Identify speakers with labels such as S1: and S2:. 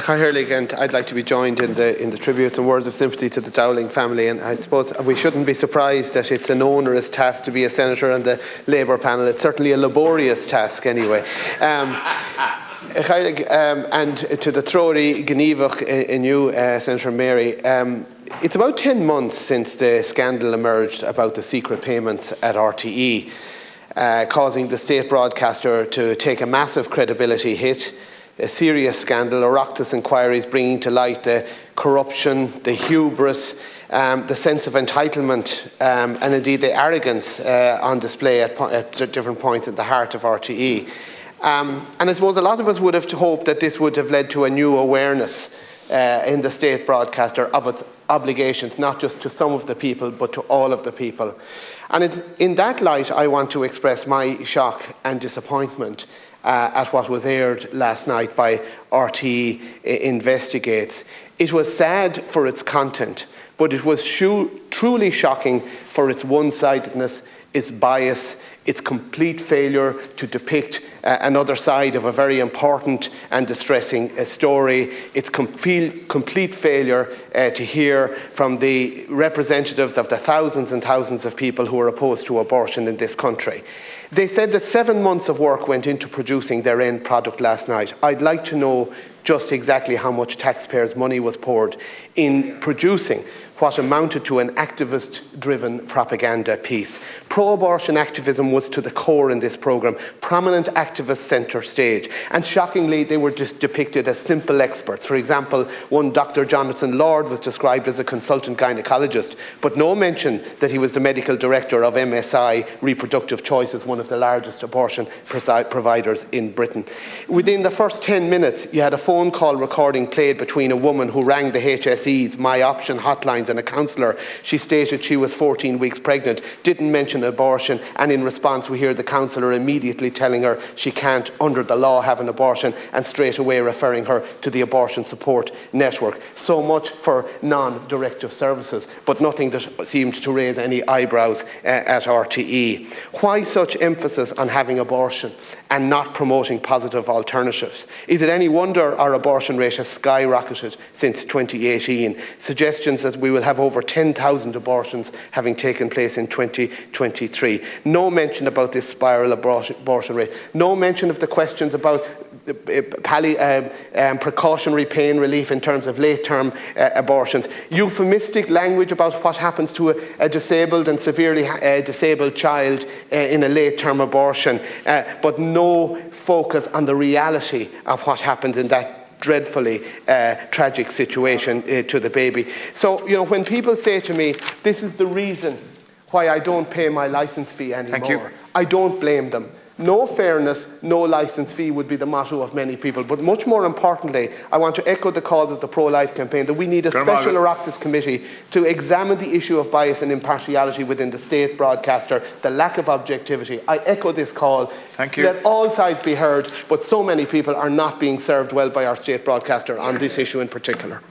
S1: Caithfirlig, and I'd like to be joined in the tributes and words of sympathy to the Dowling family. And I suppose we shouldn't be surprised that it's an onerous task to be a senator on the Labour panel. It's certainly a laborious task, anyway. And to the Throri Gníomhach in you, Senator Mary. It's about 10 months since the scandal emerged about the secret payments at RTE, causing the state broadcaster to take a massive credibility hit. A serious scandal, Oireachtas inquiries bringing to light the corruption, the hubris, the sense of entitlement, and indeed the arrogance on display at different points at the heart of RTE. And I suppose a lot of us would have hoped that this would have led to a new awareness in the state broadcaster of its obligations, not just to some of the people, but to all of the people. And it's in that light I want to express my shock and disappointment at what was aired last night by RTE Investigates. It was sad for its content, but it was truly shocking for its one-sidedness, its bias, its complete failure to depict another side of a very important and distressing story, its complete failure to hear from the representatives of the thousands and thousands of people who are opposed to abortion in this country. They said that 7 months of work went into producing their end product last night. I'd like to know just exactly how much taxpayers' money was poured in producing what amounted to an activist-driven propaganda piece. Pro-abortion activism was to the core in this programme. Prominent activists centre stage. And shockingly, they were depicted as simple experts. For example, one Dr. Jonathan Lord was described as a consultant gynaecologist, but no mention that he was the medical director of MSI Reproductive Choices, one of the largest abortion providers in Britain. Within the first 10 minutes, you had a phone call recording played between a woman who rang the HSE's My Option hotlines and a counsellor. She stated she was 14 weeks pregnant, didn't mention abortion, and in response we hear the counsellor immediately telling her she can't, under the law, have an abortion, and straight away referring her to the Abortion Support Network. So much for non-directive services, but nothing that seemed to raise any eyebrows at RTE. Why such emphasis on having abortion and not promoting positive alternatives? Is it any wonder our abortion rate has skyrocketed since 2018? Suggestions that we will have over 10,000 abortions having taken place in 2023. No mention about this spiral abortion rate. No mention of the questions about precautionary pain relief in terms of late-term abortions. Euphemistic language about what happens to a disabled and severely disabled child in a late-term abortion, but no focus on the reality of what happens in that dreadfully tragic situation to the baby. So, you know, when people say to me, this is the reason why I don't pay my licence fee anymore, I don't blame them. No fairness, no licence fee would be the motto of many people. But much more importantly, I want to echo the calls of the pro-life campaign that we need a special Oireachtas committee to examine the issue of bias and impartiality within the state broadcaster, the lack of objectivity. I echo this call. Let all sides be heard, but so many people are not being served well by our state broadcaster on this issue in particular.